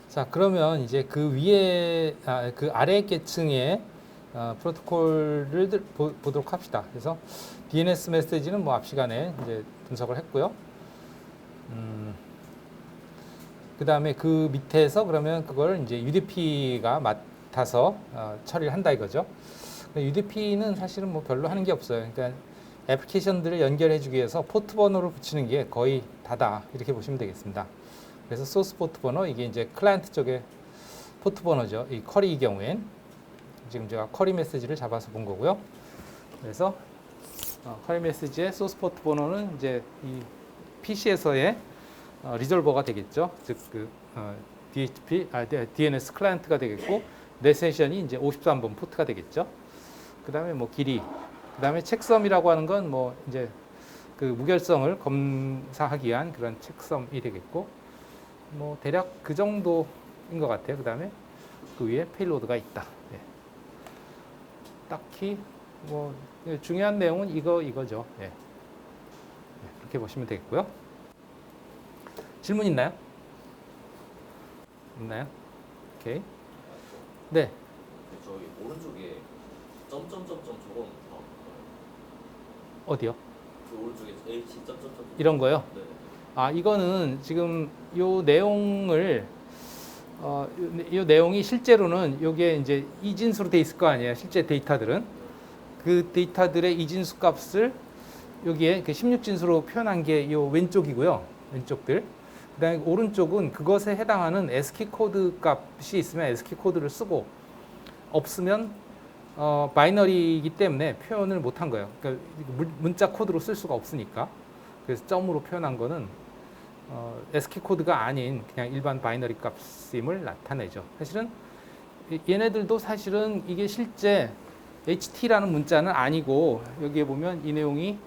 자, 그러면 이제 그 위에, 그 아래 계층의 프로토콜을 보도록 합시다. 그래서 DNS 메시지는 뭐 앞 시간에 이제 분석을 했고요. 그 다음에 그 밑에서 그러면 그걸 이제 UDP가 맡아서 처리를 한다 이거죠. UDP는 사실은 뭐 별로 하는 게 없어요. 그러니까 애플리케이션들을 연결해주기 위해서 포트 번호를 붙이는 게 거의 다다 이렇게 보시면 되겠습니다. 그래서 소스 포트 번호, 이게 이제 클라이언트 쪽의 포트 번호죠. 이 쿼리 경우엔 지금 제가 쿼리 메시지를 잡아서 본 거고요. 그래서 쿼리 메시지의 소스 포트 번호는 이제 이 PC에서의 리졸버가 되겠죠. 즉 DNS 클라이언트가 되겠고, 내 세션이 이제 53번 포트가 되겠죠. 그 다음에 뭐 길이, 그 다음에 책섬이라고 하는 건 뭐 이제 그 무결성을 검사하기 위한 그런 책섬이 되겠고, 뭐 대략 그 정도인 것 같아요. 그 다음에 그 위에 페일로드가 있다. 네. 딱히 뭐 중요한 내용은 이거죠. 네. 네. 그렇게 보시면 되겠고요. 질문 있나요? 있나요? 오케이. 네. 저기 오른쪽에 점점점점 저건 어디요? 그 오른쪽에 H 점점점 이런 거요? 네. 이거는 지금 요 내용을 이 내용이 실제로는 요게 이제 이진수로 돼 있을 거 아니에요. 실제 데이터들은 그 데이터들의 이진수 값을 여기에 16진수로 표현한 게 요 왼쪽이고요. 왼쪽들. 그다음에 오른쪽은 그것에 해당하는 ASCII 코드 값이 있으면 ASCII 코드를 쓰고, 없으면 바이너리이기 때문에 표현을 못한 거예요. 그러니까 문자 코드로 쓸 수가 없으니까. 그래서 점으로 표현한 거는 ASCII 코드가 아닌 그냥 일반 바이너리 값임을 나타내죠. 사실은 얘네들도 사실은 이게 실제 HT라는 문자는 아니고, 여기에 보면 이 내용이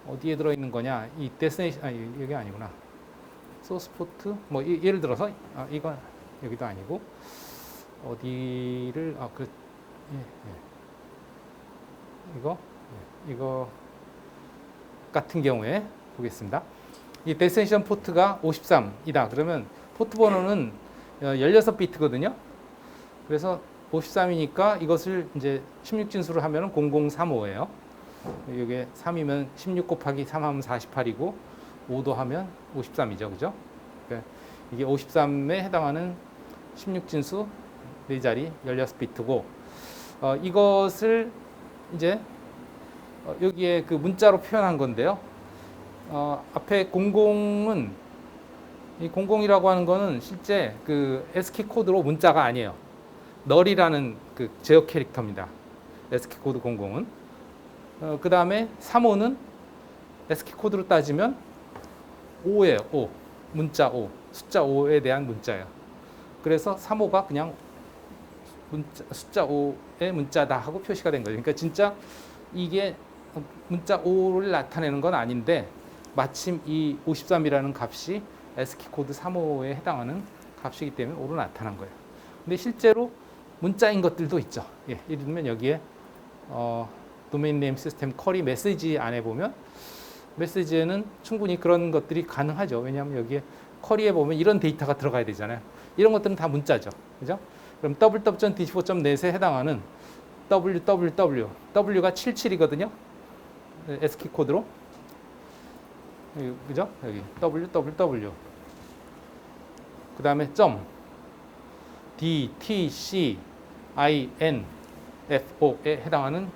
어디에 들어있는 거냐, 이 데스티네이션, 여기 아니구나. 소스 포트, 뭐 예를 들어서 이건 여기도 아니고, 어디를 이거 같은 경우에 보겠습니다. 이 데스티네이션 포트가 53이다. 그러면 포트 번호는 16비트거든요. 그래서 53이니까 이것을 이제 16진수로 하면 0035예요. 이게 3이면 16 곱하기 3 하면 48이고, 5도 하면 53이죠. 그죠? 그러니까 이게 53에 해당하는 16진수 4자리 16비트고, 이것을 이제 여기에 그 문자로 표현한 건데요. 앞에 00은, 이 00이라고 하는 거는 실제 그 ASCII 코드로 문자가 아니에요. 널이라는 그 제어 캐릭터입니다. ASCII 코드 00은. 그 다음에 35는 ASCII 코드로 따지면 5예요. 5. 문자 5. 숫자 5에 대한 문자예요. 그래서 35가 그냥 숫자 5의 문자다 하고 표시가 된 거예요. 그러니까 진짜 이게 문자 5를 나타내는 건 아닌데, 마침 이 53이라는 값이 ASCII 코드 35에 해당하는 값이기 때문에 5로 나타난 거예요. 근데 실제로 문자인 것들도 있죠. 예, 예를 들면 여기에 도메인 네임 시스템 쿼리 메시지 안에 보면, 메시지에는 충분히 그런 것들이 가능하죠. 왜냐하면 여기에 쿼리에 보면 이런 데이터가 들어가야 되잖아요. 이런 것들은 다 문자죠. 그죠? 그럼 www.dc4.net에 해당하는 www, W가 77이거든요. ASCII 코드로. 그죠? 여기 www. 그 다음에 점 d, t, c, i, n, f, o에 해당하는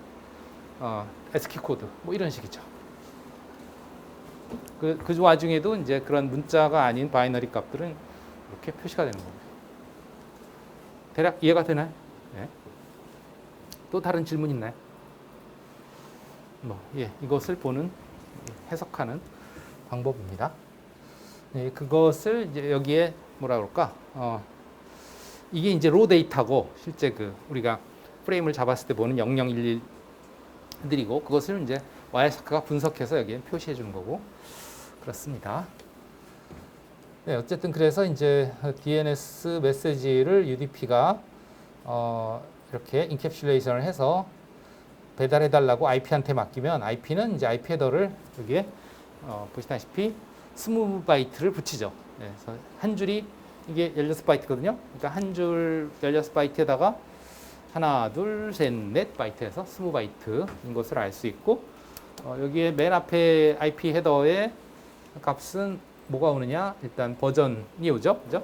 ASCII 코드. 뭐 이런 식이죠. 그 와중에도 이제 그런 문자가 아닌 바이너리 값들은 이렇게 표시가 되는 겁니다. 대략 이해가 되나요? 네. 또 다른 질문 있나요? 이것을 보는, 해석하는 방법입니다. 네, 그것을 이제 여기에 뭐라 그럴까? 이게 이제 로 데이터고, 실제 그 우리가 프레임을 잡았을 때 보는 0011들이고, 그것을 이제 와이어샤크가 분석해서 여기에 표시해 주는 거고, 그렇습니다. 네, 어쨌든 그래서 이제 DNS 메시지를 UDP가 이렇게 인캡슐레이션을 해서 배달해 달라고 IP한테 맡기면, IP는 이제 IP 헤더를 여기에 보시다시피 20바이트를 붙이죠. 네, 그래서 한 줄이 이게 16바이트거든요. 그러니까 한 줄 16바이트에다가 하나, 둘, 셋, 넷 바이트에서 20바이트인 것을 알 수 있고, 여기에 맨 앞에 IP 헤더의 값은 뭐가 오느냐? 일단 버전이 오죠. 그죠?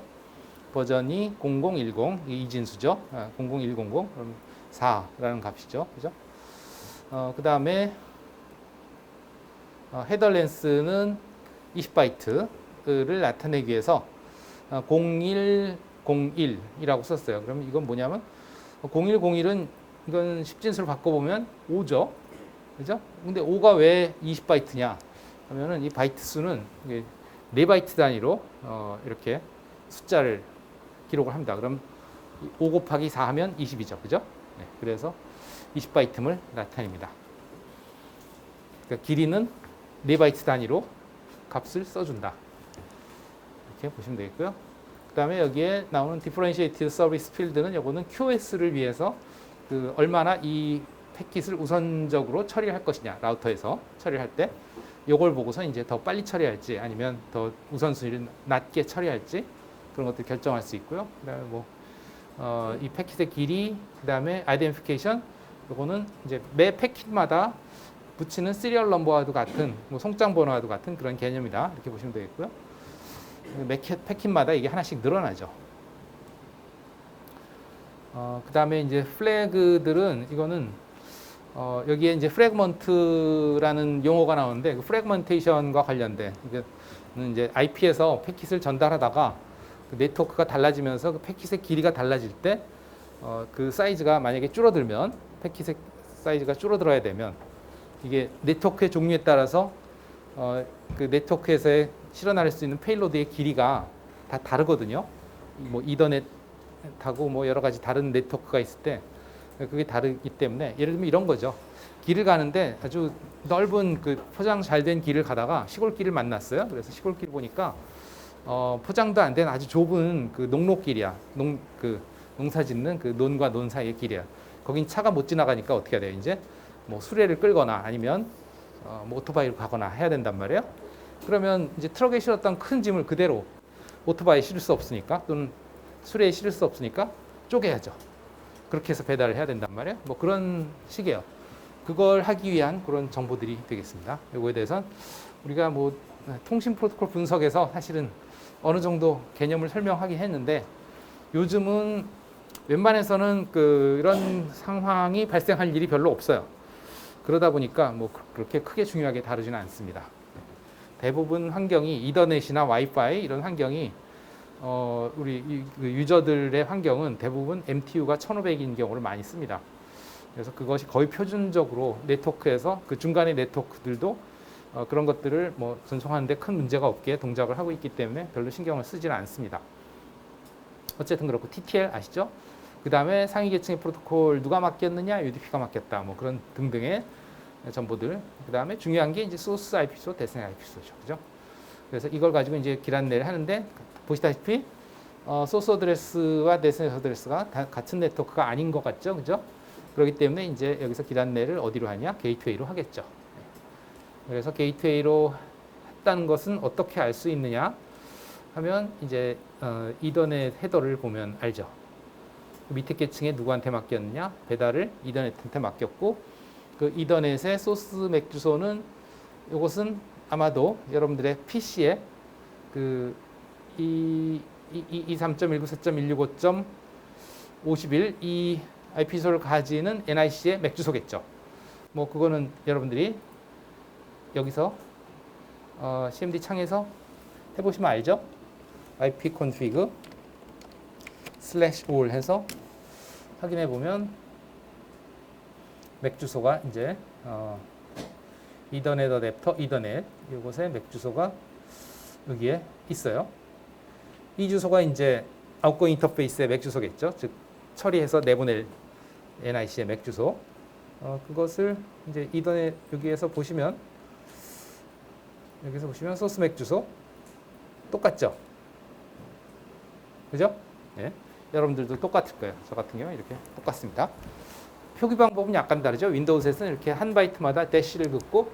버전이 0010, 이진수죠. 00100, 그럼 4라는 값이죠. 그죠? 그 다음에 헤더 렌스는 20바이트를 나타내기 위해서 0101이라고 썼어요. 그럼 이건 뭐냐면 0101은 이건 10진수를 바꿔보면 5죠. 그죠? 근데 5가 왜 20바이트냐? 하면은 이 바이트 수는 4바이트 단위로 이렇게 숫자를 기록을 합니다. 그럼 5 곱하기 4 하면 20이죠. 그죠? 네, 그래서 20바이트를 나타냅니다. 그러니까 길이는 4바이트 단위로 값을 써준다. 이렇게 보시면 되겠고요. 그 다음에 여기에 나오는 Differentiated Service Field는 요거는 QoS를 위해서 얼마나 이 패킷을 우선적으로 처리할 것이냐, 라우터에서 처리할 때 요걸 보고서 이제 더 빨리 처리할지 아니면 더 우선순위를 낮게 처리할지 그런 것들 결정할 수 있고요. 그다음에 이 패킷의 길이, 그다음에 아이덴티피케이션, 요거는 이제 매 패킷마다 붙이는 시리얼 넘버와도 같은, 송장 번호와도 같은 그런 개념이다. 이렇게 보시면 되겠고요. 매 패킷마다 이게 하나씩 늘어나죠. 그다음에 이제 플래그들은 이거는 여기에 이제 프래그먼트라는 용어가 나오는데 그 프래그먼테이션과 관련된 이거는 이제 IP에서 패킷을 전달하다가 그 네트워크가 달라지면서 그 패킷의 길이가 달라질 때 그 사이즈가 만약에 줄어들면 패킷의 사이즈가 줄어들어야 되면 이게 네트워크의 종류에 따라서 그 네트워크에서 실어나를 수 있는 페일로드의 길이가 다 다르거든요. 뭐 이더넷하고 뭐 여러 가지 다른 네트워크가 있을 때 그게 다르기 때문에 예를 들면 이런 거죠. 길을 가는데 아주 넓은 그 포장 잘 된 길을 가다가 시골길을 만났어요. 그래서 시골길 보니까 포장도 안 된 아주 좁은 그 농로길이야. 농사 짓는 그 논과 논 사이의 길이야. 거긴 차가 못 지나가니까 어떻게 해야 돼요? 이제 뭐 수레를 끌거나 아니면 뭐 오토바이로 가거나 해야 된단 말이에요. 그러면 이제 트럭에 실었던 큰 짐을 그대로 오토바이에 실을 수 없으니까 또는 수레에 실을 수 없으니까 쪼개야죠. 그렇게 해서 배달을 해야 된단 말이에요. 뭐 그런 식이에요. 그걸 하기 위한 그런 정보들이 되겠습니다. 이거에 대해서는 우리가 뭐 통신 프로토콜 분석에서 사실은 어느 정도 개념을 설명하긴 했는데 요즘은 웬만해서는 이런 상황이 발생할 일이 별로 없어요. 그러다 보니까 뭐 그렇게 크게 중요하게 다루지는 않습니다. 대부분 환경이 이더넷이나 와이파이 이런 환경이 우리 유저들의 환경은 대부분 MTU가 1500인 경우를 많이 씁니다. 그래서 그것이 거의 표준적으로 네트워크에서 그 중간의 네트워크들도 그런 것들을 뭐 전송하는데 큰 문제가 없게 동작을 하고 있기 때문에 별로 신경을 쓰지는 않습니다. 어쨌든 그렇고 TTL 아시죠? 그 다음에 상위 계층의 프로토콜 누가 맡겼느냐, UDP가 맡겼다, 뭐 그런 등등의 정보들. 그 다음에 중요한 게 이제 소스 IP소, 데스티니 IP소죠, 그죠? 그래서 이걸 가지고 이제 길 안내를 하는데 보시다시피 소스 어드레스와 데스티니 어드레스가 같은 네트워크가 아닌 것 같죠, 그죠? 그렇기 때문에 이제 여기서 길 안내를 어디로 하냐, 게이트웨이로 하겠죠. 그래서 게이트웨이로 했다는 것은 어떻게 알 수 있느냐 하면 이제 이더넷 헤더를 보면 알죠. 밑에 계층에 누구한테 맡겼느냐, 배달을 이더넷한테 맡겼고 그 이더넷의 소스 맥 주소는 이것은 아마도 여러분들의 PC에 그 23.194.165.51 이 IP 주소를 가지는 NIC의 맥 주소겠죠. 뭐 그거는 여러분들이 여기서 CMD 창에서 해보시면 알죠. ipconfig /all 해서 확인해 보면 맥 주소가 이제 이더넷 어댑터 이더넷 이곳에 맥 주소가 여기에 있어요. 이 주소가 이제 아웃고잉 인터페이스의 맥 주소겠죠. 즉 처리해서 내보낼 NIC의 맥 주소. 그것을 이제 이더넷 여기에서 보시면 소스 맥 주소 똑같죠. 그죠? 네. 여러분들도 똑같을 거예요. 저 같은 경우 이렇게 똑같습니다. 표기 방법은 약간 다르죠. 윈도우에서는 이렇게 한 바이트마다 대시를 긋고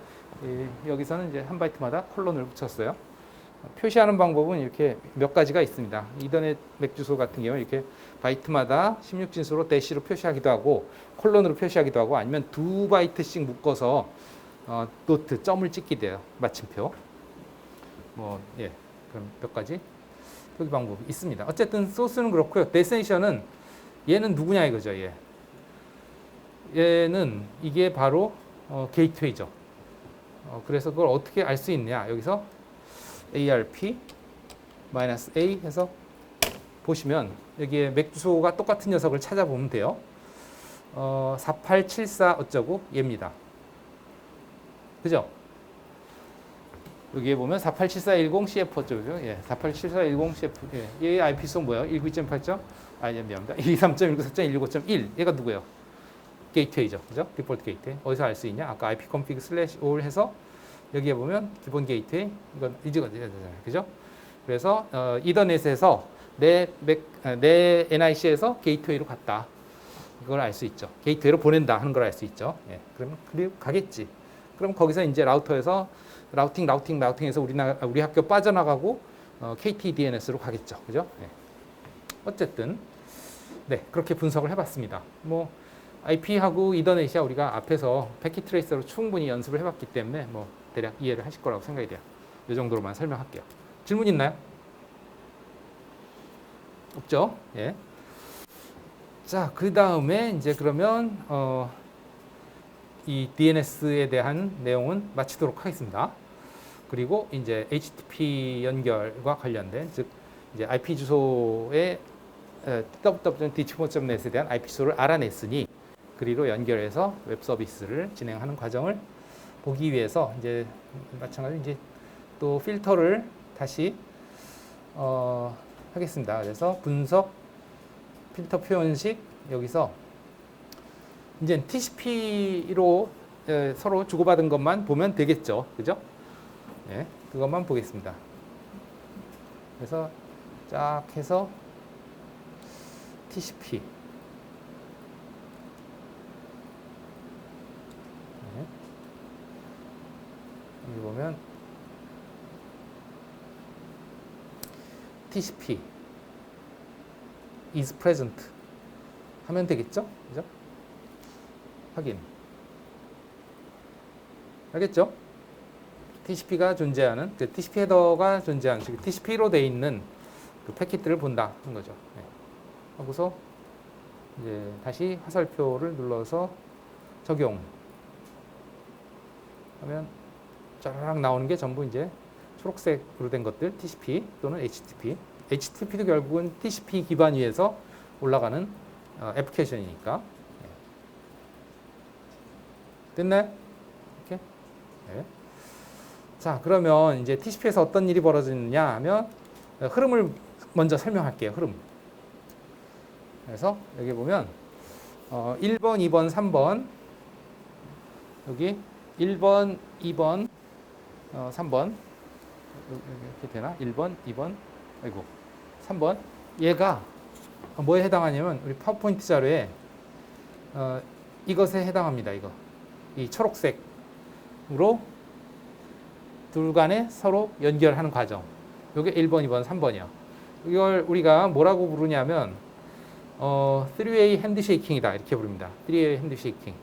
여기서는 이제 한 바이트마다 콜론을 붙였어요. 표시하는 방법은 이렇게 몇 가지가 있습니다. 이더넷 맥 주소 같은 경우는 이렇게 바이트마다 16진수로 대시로 표시하기도 하고 콜론으로 표시하기도 하고 아니면 2바이트씩 묶어서 노트, 점을 찍기도 해요. 마침표. 예, 그럼 몇 가지 표기 방법이 있습니다. 어쨌든 소스는 그렇고요. 데스티네이션은 얘는 누구냐 이거죠. 얘는 이게 바로 게이트웨이죠. 그래서 그걸 어떻게 알 수 있냐? 여기서 ARP -A 해서 보시면 여기에 맥 주소가 똑같은 녀석을 찾아보면 돼요. 4874 어쩌고 얘입니다. 그죠? 여기에 보면 487410CF 어쩌고죠? 예, 487410CF. 예, 얘의 IP 속 뭐예요? 19.8. 미안합니다. 23.194.165.1. 얘가 누구예요? 게이트웨이죠. 그죠? 디폴트 게이트웨이. 어디서 알 수 있냐? 아까 ipconfig/all 해서 여기에 보면 기본 게이트웨이. 이건 이제가 그죠? 그래서 이더넷에서 내 NIC에서 게이트웨이로 갔다. 이걸 알 수 있죠. 게이트웨이로 보낸다 하는 걸 알 수 있죠. 예, 그러면 가겠지. 그럼 거기서 이제 라우터에서 라우팅해서 우리 학교 빠져나가고 KTDNS로 가겠죠. 그죠? 예. 어쨌든 네, 그렇게 분석을 해봤습니다. IP하고 이더넷이야 우리가 앞에서 패킷 트레이서로 충분히 연습을 해봤기 때문에 대략 이해를 하실 거라고 생각이 돼요. 이 정도로만 설명할게요. 질문 있나요? 없죠? 예. 자, 그 다음에 이제 그러면 이 DNS에 대한 내용은 마치도록 하겠습니다. 그리고 이제 HTTP 연결과 관련된 즉 이제 IP 주소의 www.dchmo.net에 대한 IP 주소를 알아냈으니 그리로 연결해서 웹 서비스를 진행하는 과정을 보기 위해서 이제 마찬가지로 이제 또 필터를 다시 하겠습니다. 그래서 분석 필터 표현식 여기서 이제 TCP로 서로 주고받은 것만 보면 되겠죠. 그죠? 네, 그것만 보겠습니다. 그래서 쫙 해서 TCP 네. 여기 보면 TCP is present 하면 되겠죠? 그죠? 확인. 알겠죠? TCP가 존재하는, TCP 헤더가 존재하는, 즉 TCP로 되어 있는 그 패킷들을 본다 하는 거죠. 네. 하고서 이제 다시 화살표를 눌러서 적용 하면 쫙 나오는 게 전부 이제 초록색으로 된 것들, TCP 또는 HTTP. HTTP도 결국은 TCP 기반 위에서 올라가는 애플리케이션이니까. 네. 됐나요? 이렇게? 네. 자, 그러면 이제 TCP에서 어떤 일이 벌어지느냐 하면 흐름을 먼저 설명할게요. 흐름. 그래서 여기 보면 1번, 2번, 3번 여기 1번, 2번, 3번 이렇게 되나? 1번, 2번, 아이고 3번 얘가 뭐에 해당하냐면 우리 파워포인트 자료에 이것에 해당합니다. 이 초록색으로 둘 간에 서로 연결하는 과정. 이게 1번, 2번, 3번이요. 이걸 우리가 뭐라고 부르냐면 3-way 핸드쉐이킹이다 이렇게 부릅니다. 3-way 핸드쉐이킹.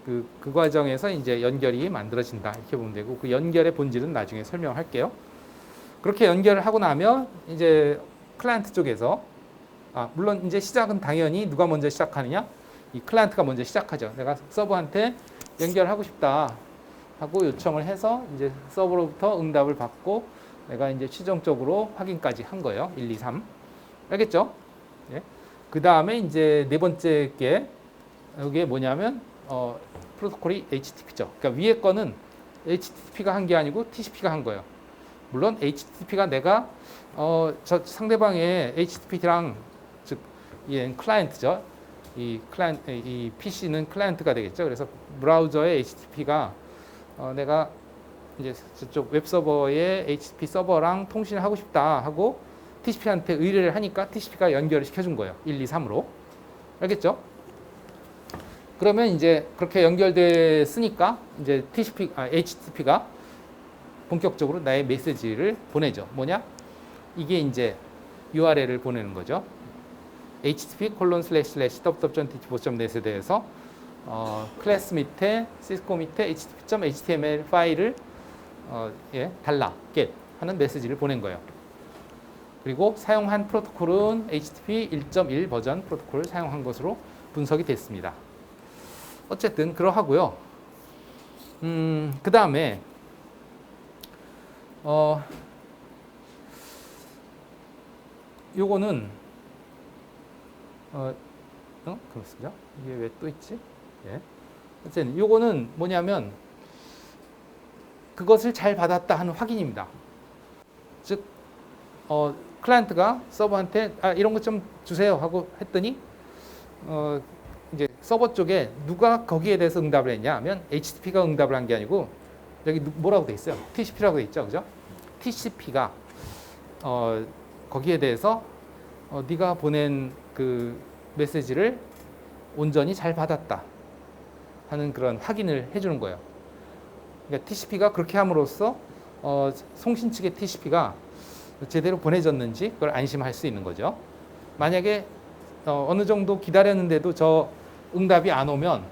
그 과정에서 이제 연결이 만들어진다 이렇게 보면 되고 그 연결의 본질은 나중에 설명할게요. 그렇게 연결을 하고 나면 이제 클라이언트 쪽에서 물론 이제 시작은 당연히 누가 먼저 시작하느냐? 이 클라이언트가 먼저 시작하죠. 내가 서버한테 연결하고 싶다 하고 요청을 해서 이제 서버로부터 응답을 받고 내가 이제 최종적으로 확인까지 한 거예요. 1, 2, 3. 알겠죠? 예. 그 다음에 이제 네 번째 게 여기에 뭐냐면 프로토콜이 HTTP죠. 그러니까 위에 거는 HTTP가 한 게 아니고 TCP가 한 거예요. 물론 HTTP가 내가 저 상대방의 HTTP랑 즉 얘는 클라이언트죠. 이 PC는 클라이언트가 되겠죠. 그래서 브라우저의 HTTP가 내가 이제 저쪽 웹 서버의 HTTP 서버랑 통신을 하고 싶다 하고 TCP한테 의뢰를 하니까 TCP가 연결을 시켜준 거예요. 1, 2, 3으로. 알겠죠? 그러면 이제 그렇게 연결됐으니까 이제 HTTP가 본격적으로 나의 메시지를 보내죠. 뭐냐? 이게 이제 URL을 보내는 거죠. http://www.ttbo.net에 대해서 클래스 밑에 시스코 밑에 http.html 파일을 달라 get 하는 메시지를 보낸 거예요. 그리고 사용한 프로토콜은 HTTP 1.1 버전 프로토콜을 사용한 것으로 분석이 됐습니다. 어쨌든 그러하고요. 그 다음에 요거는 그렇습니다. 이게 왜 또 있지? 예. 어쨌든 요거는 뭐냐면 그것을 잘 받았다 하는 확인입니다. 즉 클라이언트가 서버한테 이런 것 좀 주세요 하고 했더니 이제 서버 쪽에 누가 거기에 대해서 응답을 했냐 하면 HTTP가 응답을 한 게 아니고 여기 뭐라고 돼 있어요? TCP라고 돼 있죠, 그죠? TCP가 거기에 대해서 네가 보낸 그 메시지를 온전히 잘 받았다 하는 그런 확인을 해주는 거예요. 그러니까 TCP가 그렇게 함으로써 송신 측의 TCP가 제대로 보내졌는지 그걸 안심할 수 있는 거죠. 만약에 어느 정도 기다렸는데도 저 응답이 안 오면,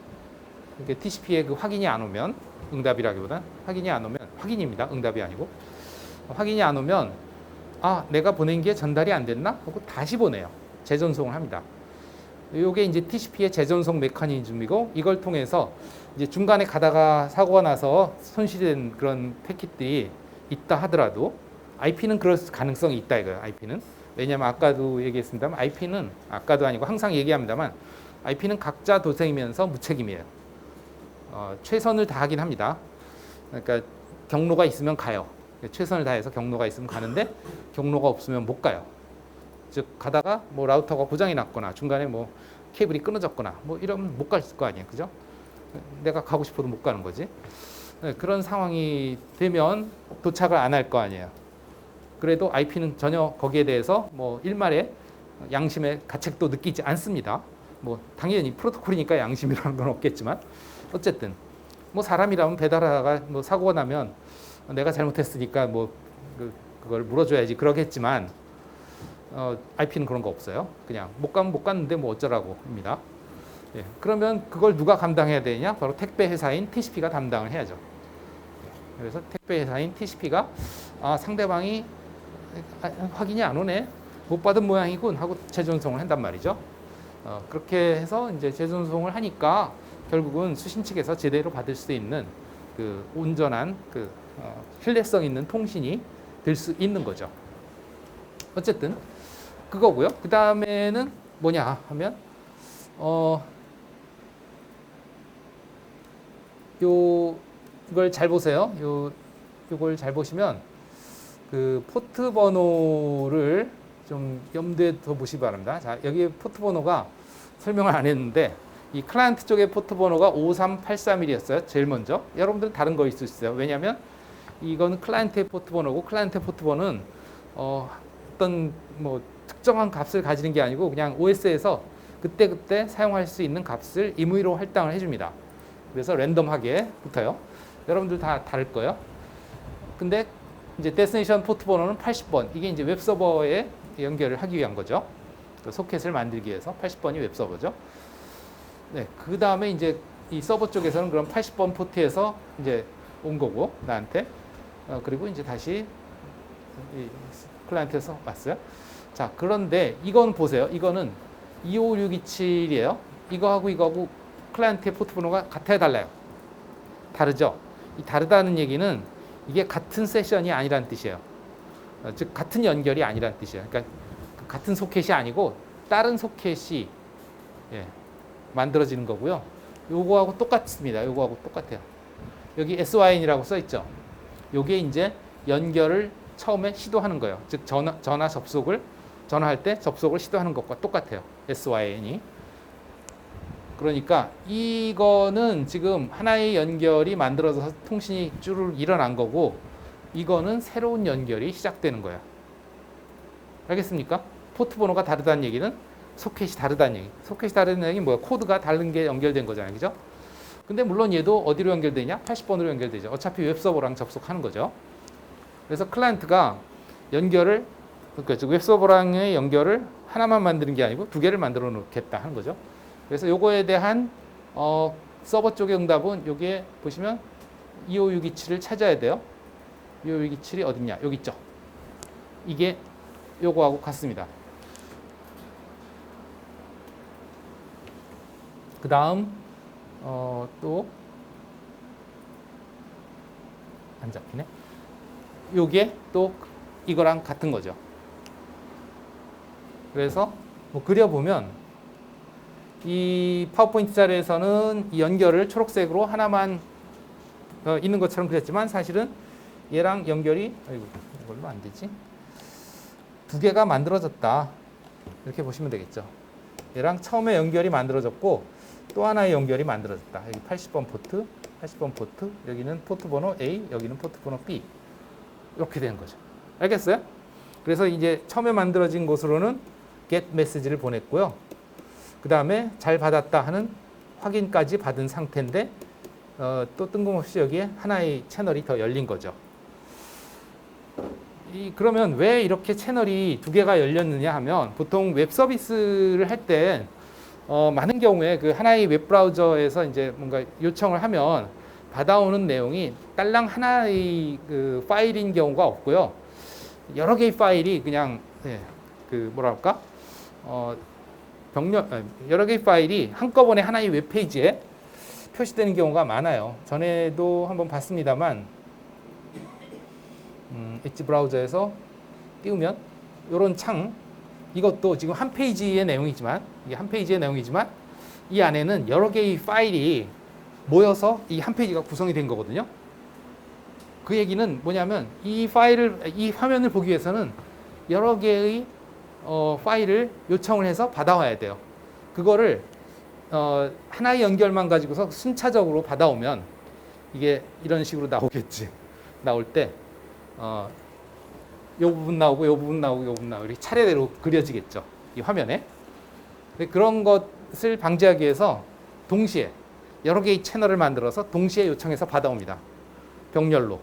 TCP의 그 확인이 안 오면, 응답이라기보다 확인이 안 오면, 확인입니다. 응답이 아니고. 확인이 안 오면, 내가 보낸 게 전달이 안 됐나? 하고 다시 보내요. 재전송을 합니다. 이게 이제 TCP의 재전송 메커니즘이고, 이걸 통해서 이제 중간에 가다가 사고가 나서 손실된 그런 패킷들이 있다 하더라도, IP는 그럴 가능성이 있다 이거예요. IP는. 왜냐하면 아까도 얘기했습니다만 IP는 아까도 아니고 항상 얘기합니다만 IP는 각자 도생이면서 무책임이에요. 최선을 다하긴 합니다. 그러니까 경로가 있으면 가요. 최선을 다해서 경로가 있으면 가는데 경로가 없으면 못 가요. 즉 가다가 뭐 라우터가 고장이 났거나 중간에 뭐 케이블이 끊어졌거나 뭐 이러면 못 갈 거 아니에요. 그죠? 내가 가고 싶어도 못 가는 거지. 그런 상황이 되면 도착을 안 할 거 아니에요. 그래도 IP는 전혀 거기에 대해서 뭐 일말의 양심의 가책도 느끼지 않습니다. 뭐 당연히 프로토콜이니까 양심이라는 건 없겠지만 어쨌든 뭐 사람이라면 배달하다가 뭐 사고가 나면 내가 잘못했으니까 뭐 그걸 물어줘야지 그러겠지만 IP는 그런 거 없어요. 그냥 못 가면 못 갔는데 뭐 어쩌라고입니다. 예, 그러면 그걸 누가 감당해야 되냐? 바로 택배 회사인 TCP가 담당을 해야죠. 그래서 택배 회사인 TCP가 상대방이 확인이 안 오네, 못 받은 모양이군 하고 재전송을 한단 말이죠. 그렇게 해서 이제 재전송을 하니까 결국은 수신 측에서 제대로 받을 수 있는 그 온전한 그 신뢰성 있는 통신이 될 수 있는 거죠. 어쨌든 그거고요. 그 다음에는 뭐냐 하면 이걸 잘 보세요. 요걸 잘 보시면 그 포트 번호를 좀 염두에 둬 보시기 바랍니다. 자, 여기 포트 번호가 설명을 안 했는데 이 클라이언트 쪽의 포트 번호가 53831이었어요. 제일 먼저. 여러분들은 다른 거 있을 수 있어요. 왜냐하면 이거는 클라이언트의 포트 번호고 클라이언트의 포트 번호는 어떤 뭐 특정한 값을 가지는 게 아니고 그냥 OS에서 그때그때 사용할 수 있는 값을 임의로 할당을 해줍니다. 그래서 랜덤하게 붙어요. 여러분들 다 다를 거예요. 근데 이제 데스티네이션 포트 번호는 80번. 이게 이제 웹서버에 연결을 하기 위한 거죠. 그 소켓을 만들기 위해서 80번이 웹서버죠. 네, 그 다음에 이제 이 서버 쪽에서는 그럼 80번 포트에서 이제 온 거고 나한테 그리고 이제 다시 이 클라이언트에서 왔어요. 자, 그런데 이건 보세요. 이거는 25627이에요. 이거하고 클라이언트의 포트 번호가 같아야 달라요. 다르죠? 이 다르다는 얘기는 이게 같은 세션이 아니라는 뜻이에요. 즉 같은 연결이 아니라는 뜻이에요. 그러니까 같은 소켓이 아니고 다른 소켓이 만들어지는 거고요. 요거하고 똑같습니다. 요거하고 똑같아요. 여기 SYN이라고 써 있죠. 요게 이제 연결을 처음에 시도하는 거예요. 즉 전화 접속을 전화할 때 접속을 시도하는 것과 똑같아요. SYN이. 그러니까 이거는 지금 하나의 연결이 만들어져서 통신이 쭉 일어난 거고 이거는 새로운 연결이 시작되는 거예요. 알겠습니까? 포트 번호가 다르다는 얘기는 소켓이 다르다는 얘기. 소켓이 다르다는 얘기는 뭐야? 코드가 다른 게 연결된 거잖아요. 그죠? 근데 물론 얘도 어디로 연결되냐? 80번으로 연결되죠. 어차피 웹서버랑 접속하는 거죠. 그래서 클라이언트가 연결을 그러니까 웹서버랑의 연결을 하나만 만드는 게 아니고 두 개를 만들어 놓겠다 하는 거죠. 그래서 요거에 대한 서버 쪽의 응답은 여기에 보시면 25627을 찾아야 돼요. 25627이 어딨냐? 여기 있죠. 이게 요거하고 같습니다. 그 다음 또 안 잡히네. 요게 또 이거랑 같은 거죠. 그래서 뭐 그려보면 이 파워포인트 자료에서는 이 연결을 초록색으로 하나만 있는 것처럼 그렸지만 사실은 얘랑 연결이 아이고 이걸로 안 되지. 두 개가 만들어졌다. 이렇게 보시면 되겠죠. 얘랑 처음에 연결이 만들어졌고 또 하나의 연결이 만들어졌다. 여기 80번 포트, 여기는 포트 번호 A, 여기는 포트 번호 B. 이렇게 되는 거죠. 알겠어요? 그래서 이제 처음에 만들어진 곳으로는 get 메시지를 보냈고요. 그 다음에 잘 받았다 하는 확인까지 받은 상태인데 또 뜬금없이 여기에 하나의 채널이 더 열린 거죠. 그러면 왜 이렇게 채널이 두 개가 열렸느냐 하면 보통 웹 서비스를 할 때 많은 경우에 그 하나의 웹 브라우저에서 이제 뭔가 요청을 하면 받아오는 내용이 딸랑 하나의 그 파일인 경우가 없고요. 여러 개의 파일이 그냥 그 뭐랄까 여러 개의 파일이 한꺼번에 하나의 웹 페이지에 표시되는 경우가 많아요. 전에도 한번 봤습니다만 엣지 브라우저에서 띄우면 이런 창 이것도 지금 한 페이지의 내용이지만 이게 한 페이지의 내용이지만 이 안에는 여러 개의 파일이 모여서 이 한 페이지가 구성이 된 거거든요. 그 얘기는 뭐냐면 이 화면을 보기 위해서는 여러 개의 파일을 요청을 해서 받아와야 돼요. 그거를 하나의 연결만 가지고서 순차적으로 받아오면 이게 이런 식으로 나오겠지. 나올 때 요 부분 나오고 요 부분 나오고 요 부분 나오고 이렇게 차례대로 그려지겠죠. 이 화면에. 그런 것을 방지하기 위해서 동시에 여러 개의 채널을 만들어서 동시에 요청해서 받아옵니다. 병렬로.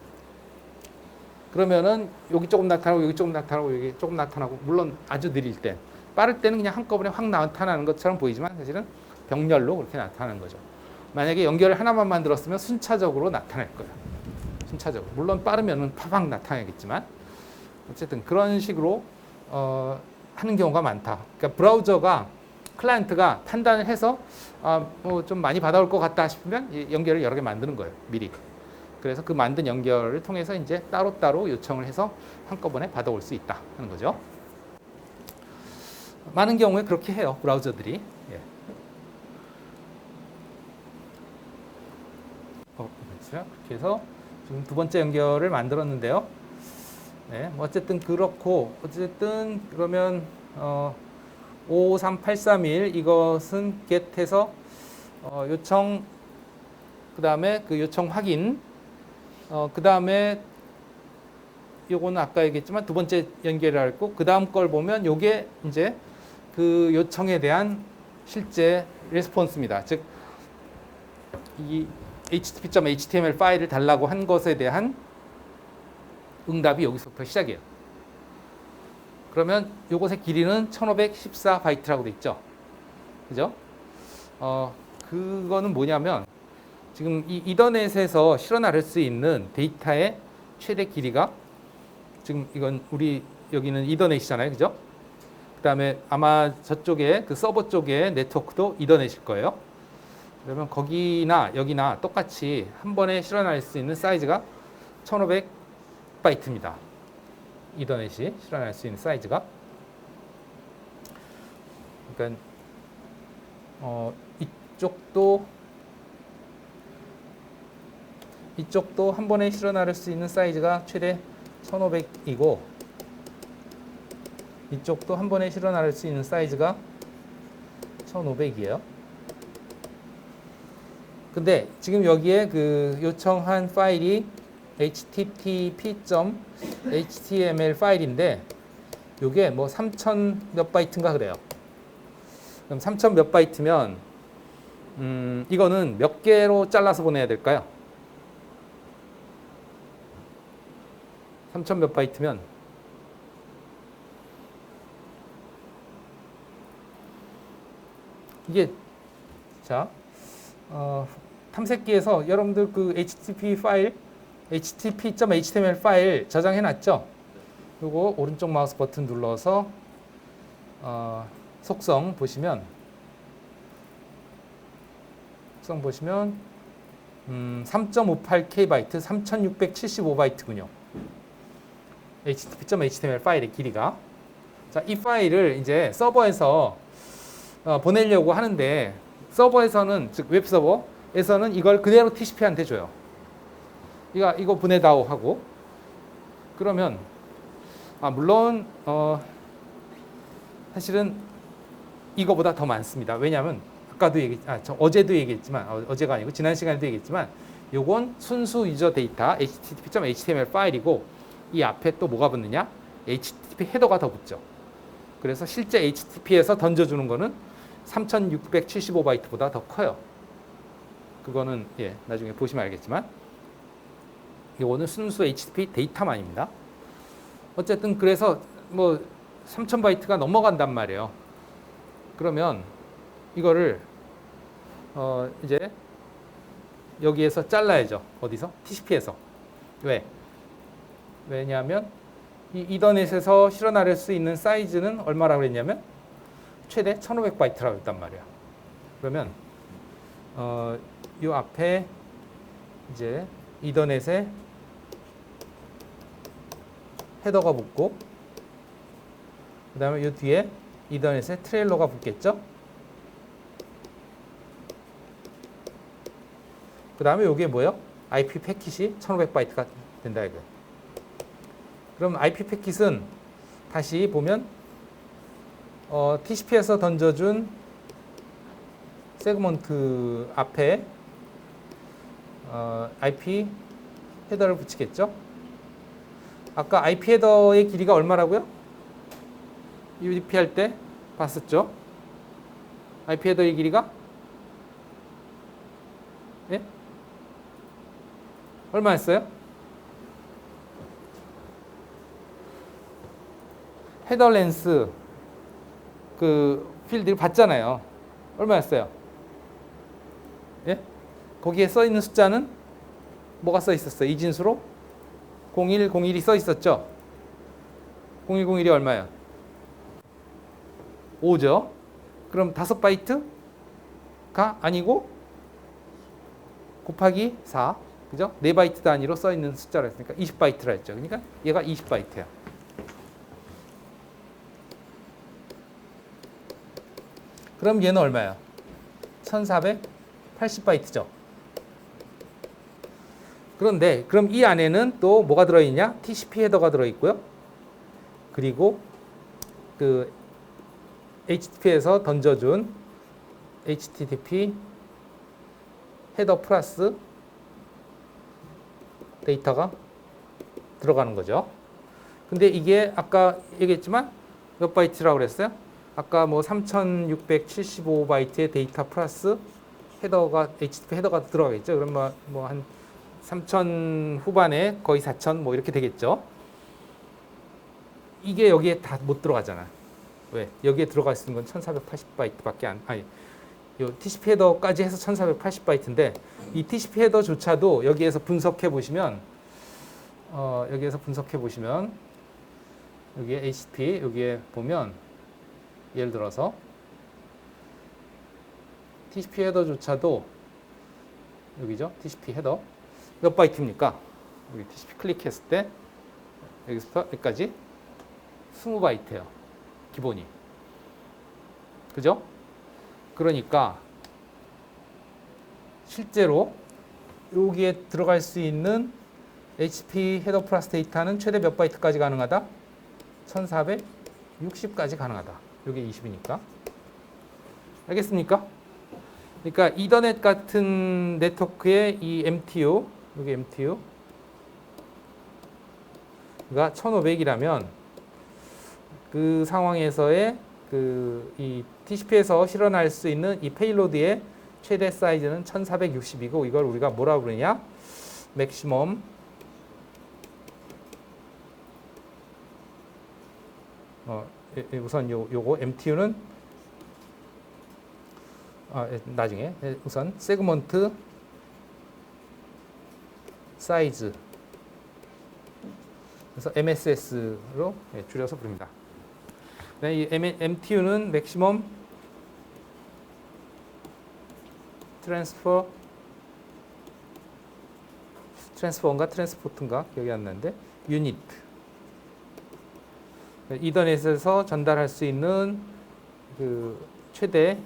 그러면은 여기 조금 나타나고 여기 조금 나타나고 여기 조금 나타나고 물론 아주 느릴 때 빠를 때는 그냥 한꺼번에 확 나타나는 것처럼 보이지만 사실은 병렬로 그렇게 나타나는 거죠. 만약에 연결을 하나만 만들었으면 순차적으로 나타날 거예요. 순차적으로. 물론 빠르면은 파박 나타나겠지만 어쨌든 그런 식으로 하는 경우가 많다. 그러니까 브라우저가 클라이언트가 판단을 해서 뭐 좀 많이 받아올 것 같다 싶으면 연결을 여러 개 만드는 거예요. 미리. 그래서 그 만든 연결을 통해서 이제 따로따로 요청을 해서 한꺼번에 받아올 수 있다 하는 거죠. 많은 경우에 그렇게 해요. 브라우저들이. 예. 그렇죠. 그렇게 해서 지금 두 번째 연결을 만들었는데요. 네, 어쨌든 그렇고 어쨌든 그러면 553831 이것은 get해서 요청 그 다음에 그 요청 확인 그 다음에 요거는 아까 얘기했지만 두 번째 연결을 했고 그 다음 걸 보면 요게 이제 그 요청에 대한 실제 레스폰스입니다. 즉 이 http.html 파일을 달라고 한 것에 대한 응답이 여기서부터 시작이에요. 그러면 요것의 길이는 1514바이트라고 돼 있죠. 그죠? 그거는 뭐냐면 지금 이 이더넷에서 실어 나를 수 있는 데이터의 최대 길이가 지금 이건 우리 여기는 이더넷이잖아요. 그죠? 그다음에 아마 저쪽에 그 서버 쪽에 네트워크도 이더넷일 거예요. 그러면 거기나 여기나 똑같이 한 번에 실어 날 수 있는 사이즈가 1500바이트입니다. 이더넷이 실어날 수 있는 사이즈가. 그러니까 이쪽도 한 번에 실어나를 수 있는 사이즈가 최대 1500이고 이쪽도 한 번에 실어나를 수 있는 사이즈가 1500이에요. 근데 지금 여기에 그 요청한 파일이 http.html 파일인데 요게 뭐 3000 몇 바이트인가 그래요. 그럼 3000 몇 바이트면 이거는 몇 개로 잘라서 보내야 될까요? 3000 몇 바이트면 이게 자 탐색기에서 여러분들 그 HTTP 파일 http.html 파일 저장해 놨죠? 요거 오른쪽 마우스 버튼 눌러서 속성 보시면 3.58K 바이트 3675바이트군요. http.html 파일의 길이가. 자, 이 파일을 이제 서버에서 보내려고 하는데 서버에서는 즉 웹서버에서는 이걸 그대로 TCP한테 줘요. 이거 보내다오 하고. 그러면 물론 사실은 이거보다 더 많습니다. 왜냐하면 아까도 어제도 얘기했지만 어제가 아니고 지난 시간에도 얘기했지만 요건 순수 유저 데이터 http.html 파일이고 이 앞에 또 뭐가 붙느냐? http 헤더가 더 붙죠. 그래서 실제 http에서 던져주는 거는 3675바이트보다 더 커요. 그거는 나중에 보시면 알겠지만 이거는 순수 HTTP 데이터만입니다. 어쨌든 그래서 뭐 3000바이트가 넘어간단 말이에요. 그러면 이거를 이제 여기에서 잘라야죠. 어디서? TCP에서. 왜냐하면 이 이더넷에서 실어나를 수 있는 사이즈는 얼마라고 그랬냐면 최대 1500바이트라고 했단 말이에요. 그러면 이 앞에 이제 이더넷에 헤더가 붙고 그 다음에 이 뒤에 이더넷에 트레일러가 붙겠죠. 그 다음에 이게 뭐예요? IP 패킷이 1500바이트가 된다 이거. 그럼 IP 패킷은 다시 보면 TCP에서 던져준 세그먼트 앞에 IP 헤더를 붙이겠죠. 아까 IP 헤더의 길이가 얼마라고요? UDP 할 때 봤었죠. IP 헤더의 길이가 얼마였어요? 헤더 렌스 그 필드를 봤잖아요. 얼마였어요? 거기에 써 있는 숫자는 뭐가 써 있었어요? 이진수로 0101이 써 있었죠. 0101이 얼마예요? 5죠. 그럼 5바이트가 아니고 곱하기 4, 그죠? 4바이트 단위로 써 있는 숫자라 했으니까 20바이트라 했죠. 그러니까 얘가 20바이트야. 그럼 얘는 얼마야? 1480바이트죠. 그런데 그럼 이 안에는 또 뭐가 들어있냐? TCP 헤더가 들어있고요. 그리고 그 HTTP에서 던져준 HTTP 헤더 플러스 데이터가 들어가는 거죠. 근데 이게 아까 얘기했지만 몇 바이트라고 그랬어요? 아까 뭐 3675바이트의 데이터 플러스 헤더가 HTTP 헤더가 들어가겠죠. 그럼 뭐 한 3000 후반에 거의 4000 뭐 이렇게 되겠죠. 이게 여기에 다 못 들어가잖아. 왜? 여기에 들어갈 수 있는 건 1480바이트밖에 요 TCP 헤더까지 해서 1480바이트인데 이 TCP 헤더조차도 여기에서 분석해 보시면 여기에 HTTP 여기에 보면 예를 들어서 TCP 헤더조차도 여기죠. TCP 헤더 몇 바이트입니까? 여기 TCP 클릭했을 때 여기서부터 여기까지 20바이트예요. 기본이. 그죠? 그러니까 실제로 여기에 들어갈 수 있는 HTTP 헤더 플러스 데이터는 최대 몇 바이트까지 가능하다? 1460까지 가능하다. 이게 20이니까. 알겠습니까? 그러니까 이더넷 같은 네트워크의 이 MTU, 여기 MTU가 1500이라면 그 상황에서의 이 TCP에서 실어날 수 있는 이 페이로드의 최대 사이즈는 1460이고 이걸 우리가 뭐라고 부르냐? 맥시멈 우선 요거 MTU는 나중에 우선 세그먼트 사이즈, 그래서 MSS로 줄여서 부릅니다. 이 MTU는 맥시멈 트랜스퍼인가 트랜스포트인가 기억이 안 나는데 유닛, 이더넷에서 전달할 수 있는 그 최대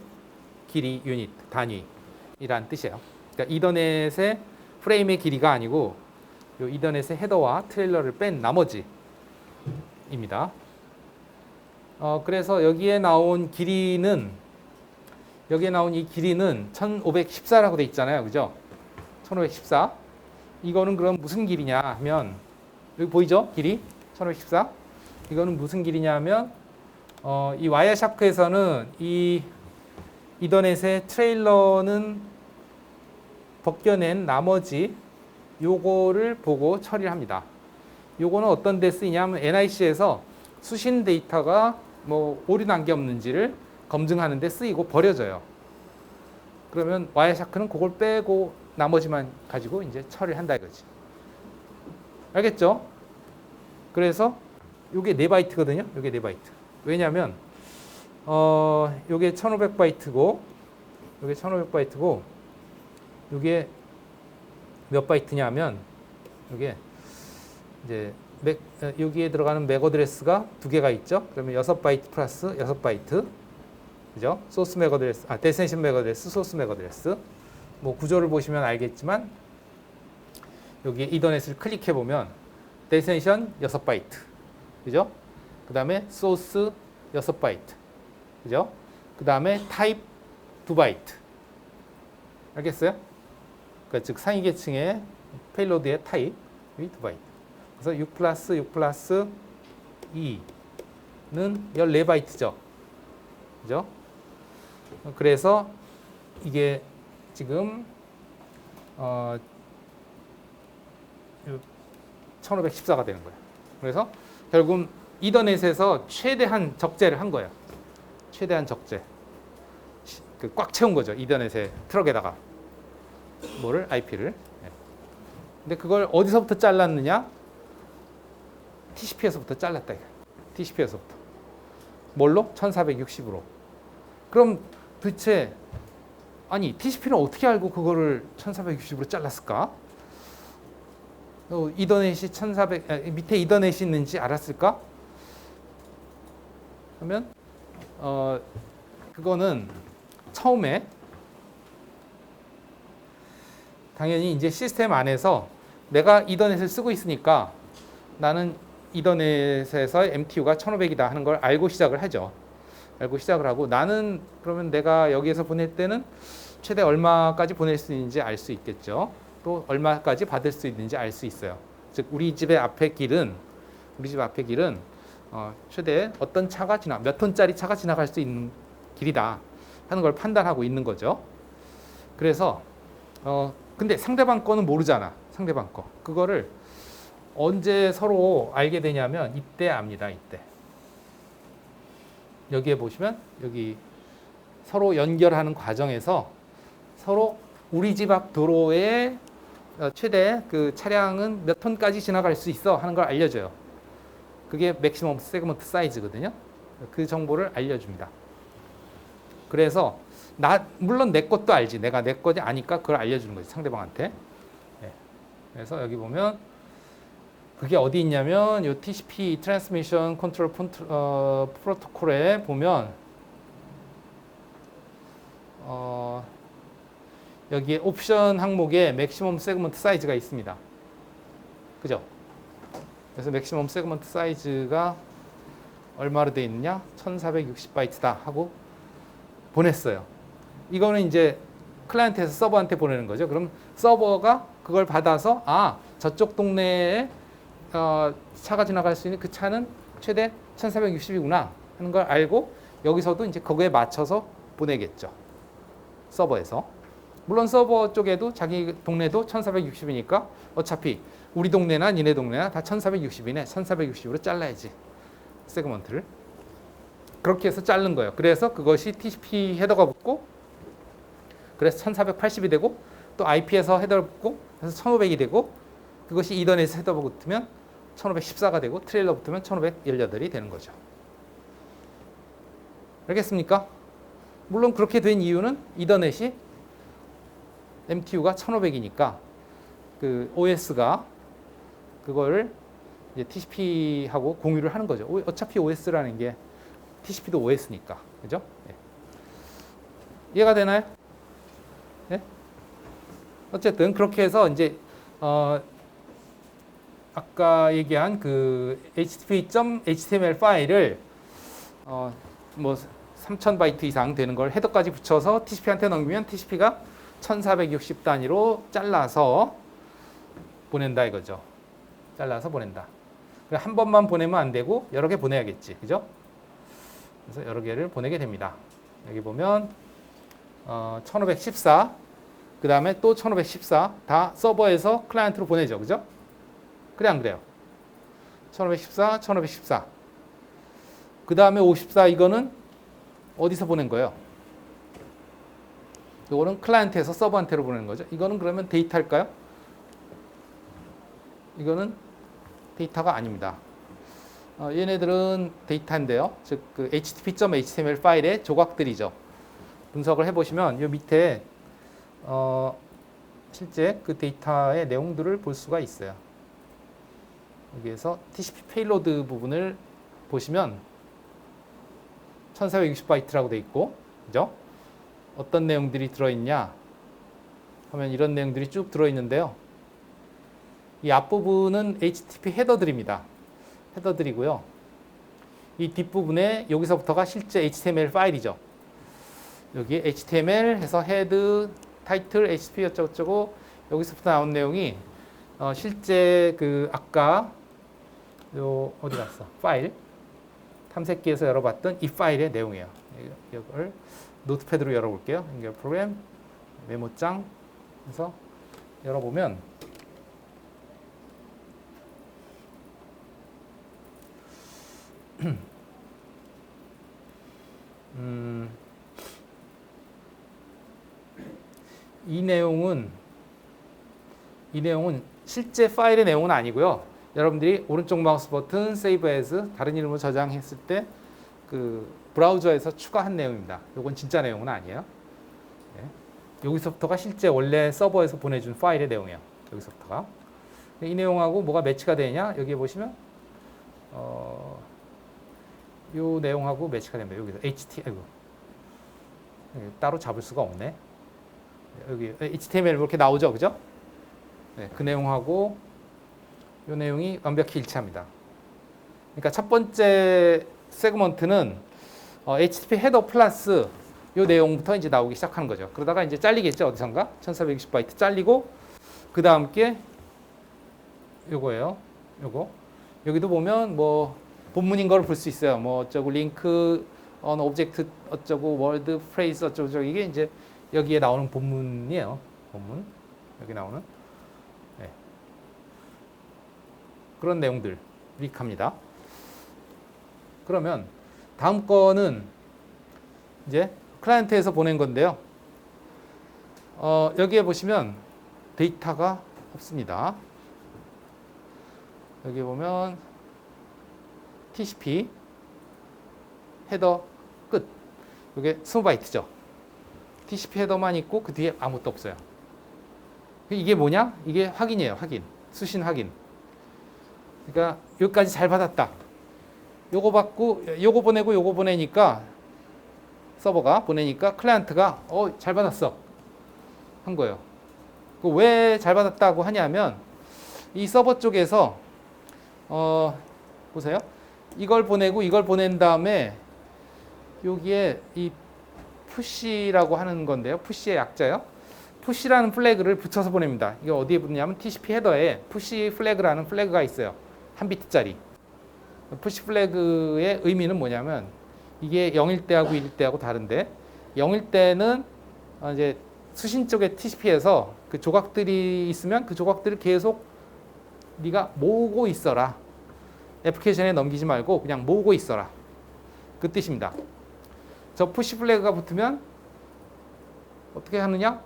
길이 유닛 단위이란 뜻이에요. 그러니까 이더넷의 프레임의 길이가 아니고 요 이더넷의 헤더와 트레일러를 뺀 나머지입니다. 그래서 여기에 나온 이 길이는 1514라고 돼 있잖아요. 그죠? 1514. 이거는 그럼 무슨 길이냐 하면, 여기 보이죠? 길이 1514. 이거는 무슨 길이냐 하면 이 와이어샤크에서는 이 이더넷의 트레일러는 벗겨낸 나머지 요거를 보고 처리를 합니다. 요거는 어떤 데 쓰이냐면 NIC에서 수신 데이터가 뭐 오류 난 게 없는지를 검증하는 데 쓰이고 버려져요. 그러면 와이어샤크는 그걸 빼고 나머지만 가지고 이제 처리를 한다 이거지. 알겠죠? 그래서 요게 4바이트거든요. 요게 4바이트. 왜냐면 요게 1500바이트고 요게 1500바이트고 요게 몇 바이트냐면 요게 이제 여기에 들어가는 맥 어드레스가 2개가 있죠. 그러면 6바이트 플러스 6바이트. 그죠? 소스 맥 어드레스, 데스티네이션 맥 어드레스, 소스 맥 어드레스. 뭐 구조를 보시면 알겠지만 여기 이더넷을 클릭해 보면 데스티네이션 6바이트. 그죠? 그다음에 소스 6바이트. 그죠? 그다음에 타입 2바이트. 알겠어요? 그러니까 즉 상위 계층의 페일로드의 타입이 2바이트. 그래서 6 플러스 6 플러스 2는 14바이트죠. 그죠? 그래서 이게 지금 1514가 되는 거예요. 그래서 결국 이더넷에서 최대한 적재를 한 거예요. 최대한 적재. 꽉 채운 거죠. 이더넷의 트럭에다가 뭐를 IP를. 근데 그걸 어디서부터 잘랐느냐? TCP에서부터 잘랐다. TCP에서부터. 뭘로? 1460으로. 그럼 도대체 아니 TCP는 어떻게 알고 그거를 1460으로 잘랐을까? 이더넷이 밑에 이더넷이 있는지 알았을까? 그러면 그거는 처음에 당연히 이제 시스템 안에서 내가 이더넷을 쓰고 있으니까 나는 이더넷에서 MTU가 1500이다 하는 걸 알고 시작을 하죠. 알고 시작을 하고 나는 그러면 내가 여기에서 보낼 때는 최대 얼마까지 보낼 수 있는지 알 수 있겠죠. 또 얼마까지 받을 수 있는지 알 수 있어요. 즉 우리 집 앞에 길은 최대 어떤 차가 몇 톤짜리 차가 지나갈 수 있는 길이다 하는 걸 판단하고 있는 거죠. 그래서 근데 상대방 거는 모르잖아. 상대방 거. 그거를 언제 서로 알게 되냐면 이때 압니다. 이때. 여기에 보시면 여기 서로 연결하는 과정에서 서로 우리 집 앞 도로에 최대 그 차량은 몇 톤까지 지나갈 수 있어 하는 걸 알려줘요. 그게 맥시멈 세그먼트 사이즈거든요. 그 정보를 알려줍니다. 그래서 물론 내 것도 알지. 내가 내 거지 아니까 그걸 알려주는 거지 상대방한테. 네. 그래서 여기 보면 그게 어디 있냐면 이 TCP 트랜스미션 컨트롤 프로토콜에 보면 여기에 옵션 항목에 맥시멈 세그먼트 사이즈가 있습니다. 그죠? 그래서 맥시멈 세그먼트 사이즈가 얼마로 되어 있느냐? 1460바이트다 하고 보냈어요. 이거는 이제 클라이언트에서 서버한테 보내는 거죠. 그럼 서버가 그걸 받아서 저쪽 동네에 차가 지나갈 수 있는 그 차는 최대 1460이구나 하는 걸 알고 여기서도 이제 거기에 맞춰서 보내겠죠. 서버에서. 물론 서버 쪽에도 자기 동네도 1460이니까 어차피 우리 동네나 니네 동네나 다 1460이네. 1460으로 잘라야지. 세그먼트를. 그렇게 해서 자른 거예요. 그래서 그것이 TCP 헤더가 붙고 그래서 1480이 되고 또 IP에서 헤더를 붙고 그래서 1500이 되고 그것이 이더넷에서 헤더가 붙으면 1514가 되고 트레일러 붙으면 1518이 되는 거죠. 알겠습니까? 물론 그렇게 된 이유는 이더넷이 MTU가 1500이니까 그 OS가 그걸 이제 TCP하고 공유를 하는 거죠. 어차피 OS라는 게 TCP도 OS니까. 그죠? 예. 이해가 되나요? 예? 어쨌든 그렇게 해서 이제 아까 얘기한 그 http.html 파일을 뭐 3000바이트 이상 되는 걸 헤더까지 붙여서 TCP한테 넘기면 TCP가 1460 단위로 잘라서 보낸다 이거죠. 잘라서 보낸다. 한 번만 보내면 안 되고 여러 개 보내야겠지. 그죠? 그래서 여러 개를 보내게 됩니다. 여기 보면 1514, 그 다음에 또 1514 다 서버에서 클라이언트로 보내죠. 그죠? 그래 안 그래요? 1514, 1514. 그 다음에 54 이거는 어디서 보낸 거예요? 이거는 클라이언트에서 서버한테로 보내는 거죠. 이거는 그러면 데이터일까요? 이거는 데이터가 아닙니다. 얘네들은 데이터인데요. 즉 그 http.html 파일의 조각들이죠. 분석을 해보시면 이 밑에 실제 그 데이터의 내용들을 볼 수가 있어요. 여기에서 TCP 페일로드 부분을 보시면 1460바이트라고 돼 있고, 그죠? 어떤 내용들이 들어있냐 하면 이런 내용들이 쭉 들어있는데요. 이 앞부분은 HTTP 헤더들입니다. 헤더들이고요. 이 뒷부분에 여기서부터가 실제 HTML 파일이죠. 여기 HTML 해서 헤드, 타이틀, HTTP 어쩌고저쩌고 여기서부터 나온 내용이 실제 그 아까 요 어디 갔어? 파일 탐색기에서 열어봤던 이 파일의 내용이에요. 이걸 노트패드로 열어볼게요. 연결 프로그램 메모장 해서 열어보면 이 내용은 실제 파일의 내용은 아니고요. 여러분들이 오른쪽 마우스 버튼 Save as 다른 이름으로 저장했을 때 그 브라우저에서 추가한 내용입니다. 이건 진짜 내용은 아니에요. 네. 여기서부터가 실제 원래 서버에서 보내준 파일의 내용이에요. 여기서부터가. 이 내용하고 뭐가 매치가 되냐? 여기에 보시면 이 내용하고 매치가 됩니다. 여기서 아이고. 따로 잡을 수가 없네. 여기 HTML 이렇게 나오죠, 그죠? 네, 그 내용하고 이 내용이 완벽히 일치합니다. 그러니까 첫 번째 세그먼트는 HTTP 헤더 플러스 이 내용부터 이제 나오기 시작하는 거죠. 그러다가 이제 잘리겠죠, 어디선가? 1460바이트 잘리고 그 다음 게 요거예요. 요거. 여기도 보면 뭐 본문인 걸 볼 수 있어요. 뭐 어쩌고 링크 오브젝트 어쩌고 월드 프레이즈 어쩌고 이게 이제 여기에 나오는 본문이에요. 본문. 여기 나오는. 네. 그런 내용들이 갑니다. 그러면 다음 거는 이제 클라이언트에서 보낸 건데요. 여기에 보시면 데이터가 없습니다. 여기 보면 TCP 헤더 끝. 이게 20바이트죠. TCP 헤더만 있고 그 뒤에 아무것도 없어요. 이게 뭐냐? 이게 확인이에요. 확인. 수신 확인. 그러니까 여기까지 잘 받았다. 요거 받고 요거 보내고 요거 보내니까 서버가 보내니까 클라이언트가 잘 받았어 한 거예요. 왜 잘 받았다고 하냐면 이 서버 쪽에서 보세요. 이걸 보내고 이걸 보낸 다음에 여기에 이 푸시라고 하는 건데요. 푸시의 약자요. 푸시라는 플래그를 붙여서 보냅니다. 이게 어디에 붙냐면 TCP 헤더에 푸시 플래그라는 플래그가 있어요. 한 비트짜리. 푸시 플래그의 의미는 뭐냐면 이게 0일 때하고 1일 때하고 다른데 0일 때는 이제 수신 쪽의 TCP에서 그 조각들이 있으면 그 조각들을 계속 네가 모으고 있어라. 애플리케이션에 넘기지 말고 그냥 모으고 있어라. 그 뜻입니다. 저 푸시 플래그가 붙으면 어떻게 하느냐?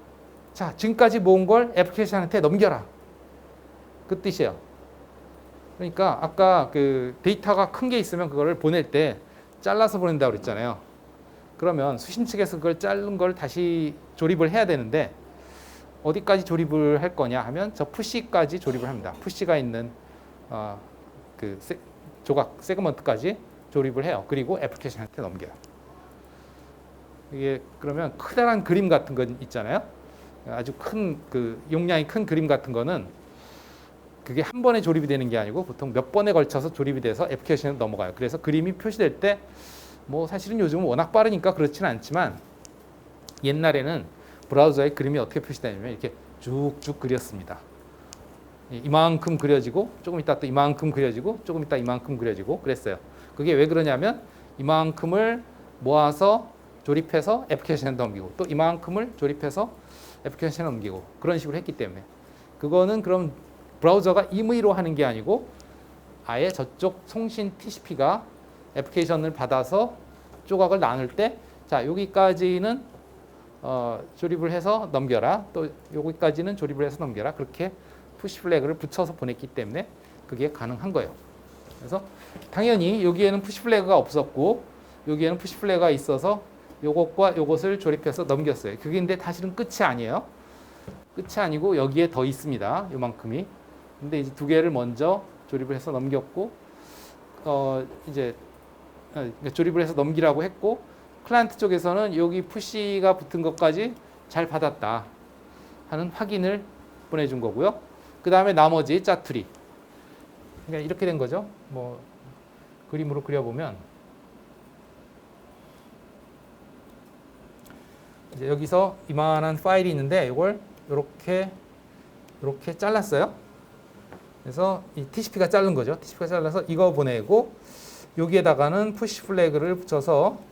자, 지금까지 모은 걸 애플리케이션한테 넘겨라. 그 뜻이에요. 그러니까 아까 그 데이터가 큰 게 있으면 그거를 보낼 때 잘라서 보낸다고 그랬잖아요. 그러면 수신 측에서 그걸 자른 걸 다시 조립을 해야 되는데 어디까지 조립을 할 거냐 하면 저 푸시까지 조립을 합니다. 푸시가 있는 조각 세그먼트까지 조립을 해요. 그리고 애플리케이션한테 넘겨요. 이게 그러면 커다란 그림 같은 건 있잖아요. 아주 큰 그 용량이 큰 그림 같은 거는 그게 한 번에 조립이 되는 게 아니고 보통 몇 번에 걸쳐서 조립이 돼서 애플리케이션에 넘어가요. 그래서 그림이 표시될 때 뭐 사실은 요즘은 워낙 빠르니까 그렇지는 않지만 옛날에는 브라우저에 그림이 어떻게 표시되냐면 이렇게 쭉쭉 그렸습니다. 이만큼 그려지고 조금 있다 또 이만큼 그려지고 조금 있다 이만큼 그려지고 그랬어요. 그게 왜 그러냐면 이만큼을 모아서 조립해서 애플리케이션에 넘기고 또 이만큼을 조립해서 애플리케이션에 넘기고 그런 식으로 했기 때문에 그거는 그럼 브라우저가 임의로 하는 게 아니고 아예 저쪽 송신 TCP가 애플리케이션을 받아서 조각을 나눌 때 자 여기까지는 조립을 해서 넘겨라 또 여기까지는 조립을 해서 넘겨라 그렇게 푸시 플래그를 붙여서 보냈기 때문에 그게 가능한 거예요. 그래서 당연히 여기에는 푸시 플래그가 없었고 여기에는 푸시 플래그가 있어서 요것과 요것을 조립해서 넘겼어요. 그게 근데 사실은 끝이 아니에요. 끝이 아니고 여기에 더 있습니다. 요만큼이. 근데 이제 두 개를 먼저 조립을 해서 넘겼고 조립을 해서 넘기라고 했고 클라이언트 쪽에서는 여기 푸시가 붙은 것까지 잘 받았다 하는 확인을 보내준 거고요. 그 다음에 나머지 짜투리. 그러니까 이렇게 된 거죠. 뭐 그림으로 그려보면 이제 여기서 이만한 파일이 있는데 이걸 이렇게 잘랐어요. 그래서 이 TCP가 자른 거죠. TCP가 잘라서 이거 보내고 여기에다가는 푸시 플래그를 붙여서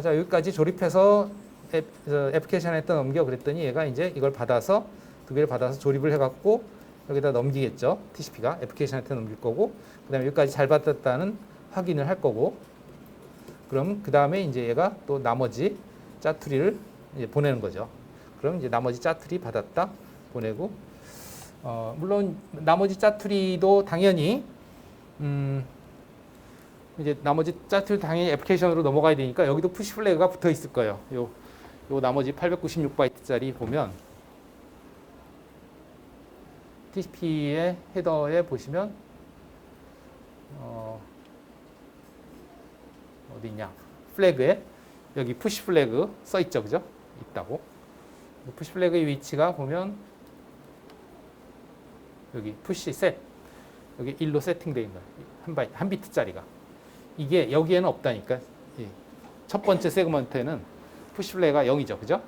자 여기까지 조립해서 애플리케이션에 넘겨 그랬더니 얘가 이제 이걸 받아서 두 개를 받아서 조립을 해갖고 여기다 넘기겠죠. TCP가 애플리케이션한테 넘길 거고 그다음에 여기까지 잘 받았다는 확인을 할 거고 그럼 그 다음에 이제 얘가 또 나머지 짜투리를 이제 보내는 거죠. 그럼 이제 나머지 짜투리 받았다 보내고 물론 나머지 짜투리도 당연히 이제 나머지 짜투리 당연히 애플리케이션으로 넘어가야 되니까 여기도 푸시 플래그가 붙어 있을 거예요. 요 나머지 896바이트짜리 보면 TCP의 헤더에 보시면 어디 있냐? 플래그에 여기 푸시 플래그 써 있죠, 그죠? 있다고. 푸시 플래그의 위치가 보면 여기 푸시 셋 여기 1로 세팅되어 있는 거예요. 한 비트짜리가. 이게 여기에는 없다니까. 첫 번째 세그먼트에는 푸시 플래그가 0이죠. 그죠?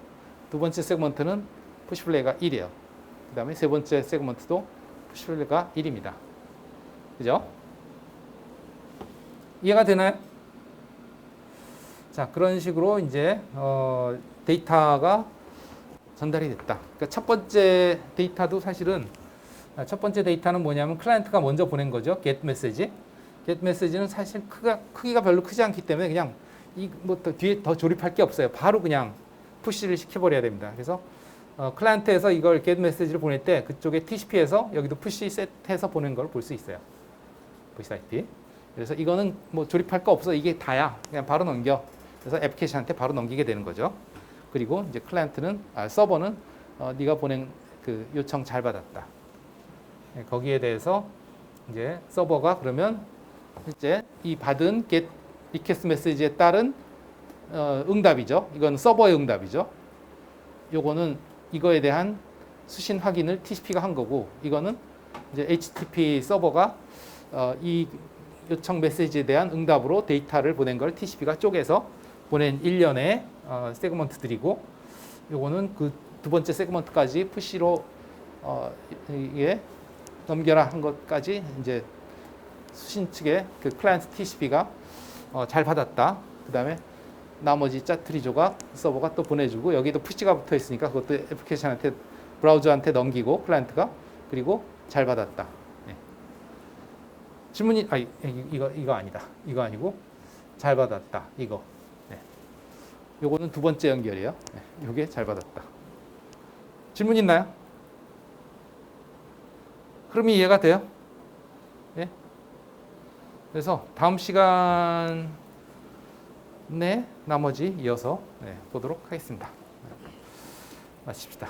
두 번째 세그먼트는 푸시 플래그가 1이에요. 그 다음에 세 번째 세그먼트도 푸시 플래그가 1입니다. 그죠? 이해가 되나요? 자, 그런 식으로 이제 데이터가 전달이 됐다. 그러니까 첫 번째 데이터도 사실은 첫 번째 데이터는 뭐냐면 클라이언트가 먼저 보낸 거죠. get 메시지. get 메시지는 사실 크기가 별로 크지 않기 때문에 그냥 뒤에 더 조립할 게 없어요. 바로 그냥 푸시를 시켜버려야 됩니다. 그래서 클라이언트에서 이걸 get 메시지를 보낼 때 그쪽에 TCP에서 여기도 푸시 셋해서 보낸 걸 볼 수 있어요. 보시다시피. 그래서 이거는 뭐 조립할 거 없어. 이게 다야. 그냥 바로 넘겨. 그래서 애플리케이션한테 바로 넘기게 되는 거죠. 그리고 이제 클라이언트는 서버는 네가 보낸 그 요청 잘 받았다. 거기에 대해서 이제 서버가 그러면 실제 이 받은 get request 메시지에 따른 응답이죠. 이건 서버의 응답이죠. 요거는 이거에 대한 수신 확인을 TCP가 한 거고 이거는 이제 HTTP 서버가 이 요청 메시지에 대한 응답으로 데이터를 보낸 걸 TCP가 쪼개서 보낸 일련의 세그먼트들이고 요거는 그 두 번째 세그먼트까지 푸시로 이게 넘겨라 한 것까지 이제 수신 측의 그 클라이언트 TCP가 잘 받았다. 그 다음에 나머지 짜투리 조각 서버가 또 보내주고 여기도 푸시가 붙어 있으니까 그것도 애플리케이션한테 브라우저한테 넘기고 클라이언트가 그리고 잘 받았다. 네. 질문이 이거 아니다. 이거 아니고 잘 받았다. 이거. 네. 요거는 두 번째 연결이에요. 네. 요게 잘 받았다. 질문 있나요? 흐름이 이해가 돼요? 네. 그래서 다음 시간에 나머지 이어서 보도록 하겠습니다. 마칩시다.